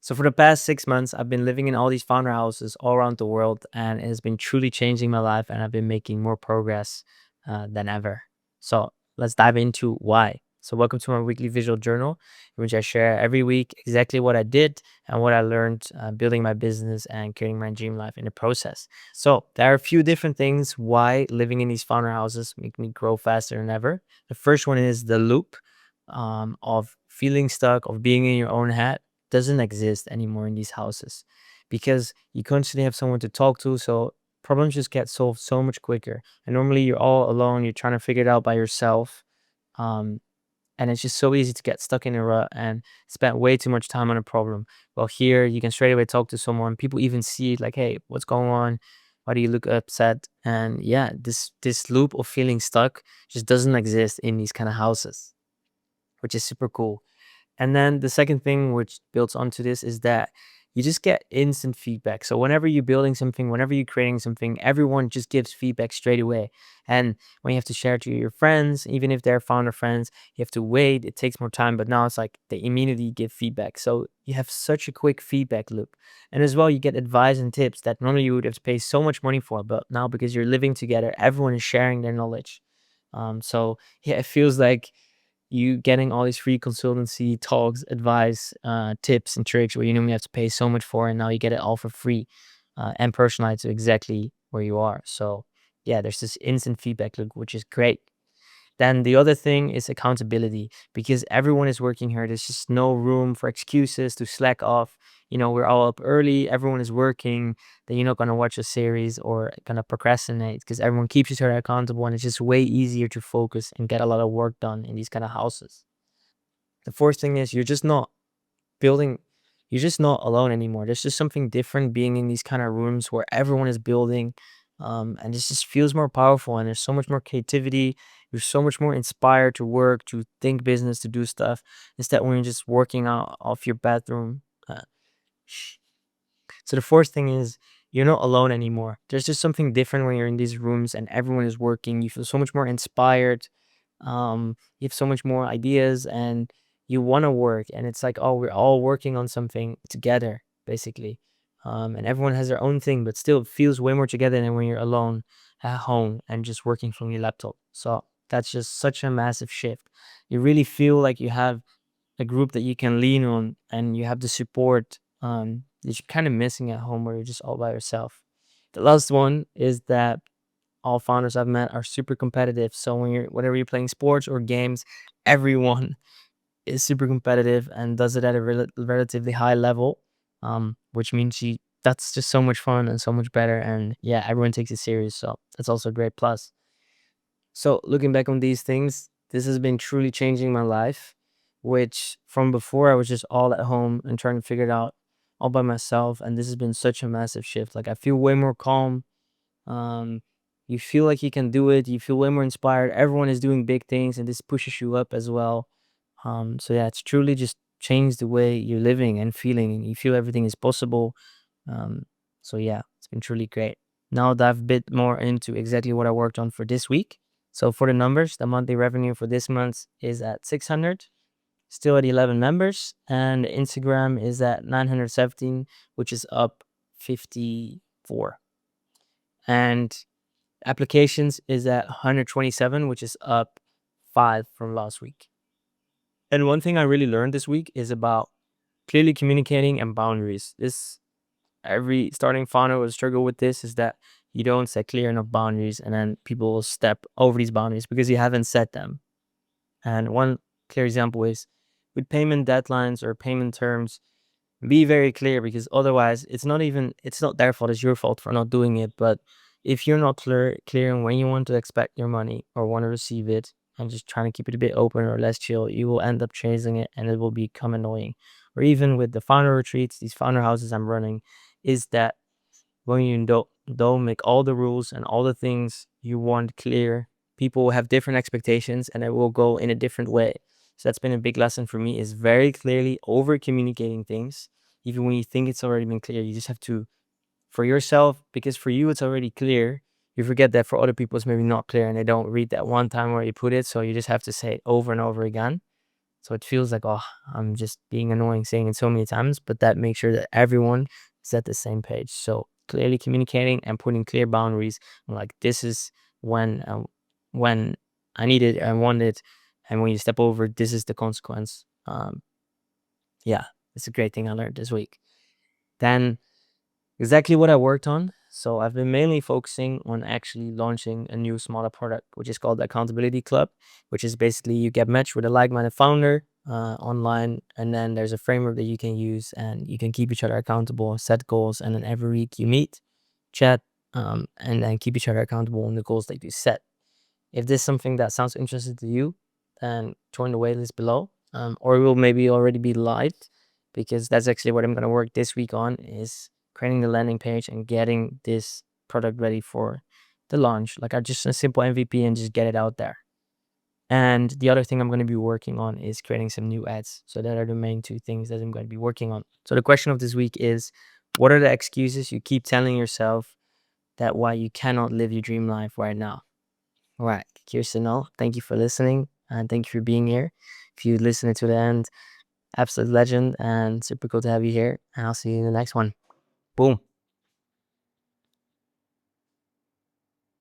So for the past 6 months, I've been living in all these founder houses all around the world, and it has been truly changing my life. And I've been making more progress than ever. So let's dive into why. So welcome to my weekly visual journal, in which I share every week exactly what I did and what I learned building my business and creating my dream life in the process. So there are a few different things why living in these founder houses make me grow faster than ever. The first one is the loop of feeling stuck, of being in your own head doesn't exist anymore in these houses because you constantly have someone to talk to. So problems just get solved so much quicker. And normally you're all alone, you're trying to figure it out by yourself. Um, and it's just so easy to get stuck in a rut and spend way too much time on a problem. Well, here you can straight away talk to someone. People even see it like, hey, what's going on? Why do you look upset? And yeah, this loop of feeling stuck just doesn't exist in these kind of houses, which is super cool. And then the second thing which builds onto this is that you just get instant feedback. So whenever you're building something, whenever you're creating something, everyone just gives feedback straight away. And when you have to share it to your friends, even if they're founder friends, you have to wait. It takes more time, but now it's like they immediately give feedback. So you have such a quick feedback loop. And as well, you get advice and tips that normally you would have to pay so much money for, but now because you're living together, everyone is sharing their knowledge. So yeah, it feels like you getting all these free consultancy talks, advice, tips and tricks where you normally have to pay so much for, and now you get it all for free and personalized to exactly where you are. So yeah, there's this instant feedback loop, which is great. Then the other thing is accountability because everyone is working here. There's just no room for excuses to slack off. We're all up early, everyone is working, then you're not going to watch a series or going to procrastinate because everyone keeps each other accountable, and it's just way easier to focus and get a lot of work done in these kind of houses. The fourth thing is building, you're just not alone anymore. There's just something different being in these kind of rooms where everyone is building, and it just feels more powerful. And there's so much more creativity. You're so much more inspired to work, to think business, to do stuff instead when you're just working out off your bathroom. Uh, so the fourth thing is you're not alone anymore. There's just something different when you're in these rooms and everyone is working. You feel so much more inspired. You have so much more ideas and you want to work. And it's like, oh, we're all working on something together, basically. And everyone has their own thing, but still it feels way more together than when you're alone at home and just working from your laptop. So that's just such a massive shift. You really feel like you have a group that you can lean on and you have the support that you're kind of missing at home where you're just all by yourself. The last one is that all founders I've met are super competitive. So whenever you're playing sports or games, everyone is super competitive and does it at a relatively high level, which means that's just so much fun and so much better. And yeah, everyone takes it serious. So that's also a great plus. So looking back on these things, this has been truly changing my life, which from before I was just all at home and trying to figure it out all by myself. And this has been such a massive shift. Like I feel way more calm. um, you feel like you can do it. You feel way more inspired. Everyone is doing big things, and this pushes you up as well. So yeah, it's truly just changed the way you're living and feeling, and you feel everything is possible. Um, so yeah, it's been truly great. Now I'll dive a bit more into exactly what I worked on for this week. So for the numbers, the monthly revenue for this month is at 600, still at 11 members, and Instagram is at 917, which is up 54. And applications is at 127, which is up 5 from last week. And one thing I really learned this week is about clearly communicating and boundaries. This every starting founder will struggle with this, is that you don't set clear enough boundaries and then people will step over these boundaries because you haven't set them. And one clear example is with payment deadlines or payment terms, be very clear, because otherwise it's not their fault, it's your fault for not doing it. But if you're not clear on when you want to expect your money or want to receive it, and just trying to keep it a bit open or less chill, you will end up chasing it and it will become annoying. Or even with the founder retreats, these founder houses I'm running, is that when you don't make all the rules and all the things you want clear, people will have different expectations and it will go in a different way. So that's been a big lesson for me, is very clearly over communicating things. Even when you think it's already been clear, you just have to, for yourself, because for you it's already clear, you forget that for other people it's maybe not clear and they don't read that one time where you put it. So you just have to say it over and over again. So it feels like, oh, I'm just being annoying saying it so many times, but that makes sure that everyone is at the same page. So clearly communicating and putting clear boundaries. Like, this is when I need it, I want it, and when you step over, this is the consequence. Yeah, it's a great thing I learned this week. Then exactly what I worked on. So I've been mainly focusing on actually launching a new smaller product, which is called the Accountability Club, which is basically you get matched with a like-minded founder online, and then there's a framework that you can use, and you can keep each other accountable, set goals, and then every week you meet, chat, and then keep each other accountable on the goals that you set. If this is something that sounds interesting to you, then join the waitlist below, or it will maybe already be live, because that's actually what I'm going to work this week on, is creating the landing page and getting this product ready for the launch. Like, I just a simple MVP and just get it out there. And the other thing I'm going to be working on is creating some new ads. So that are the main two things that I'm going to be working on. So the question of this week is, what are the excuses you keep telling yourself that why you cannot live your dream life right now? All right, Kirsten, thank you for listening and thank you for being here. If you listened to the end, absolute legend and super cool to have you here. And I'll see you in the next one. Boom.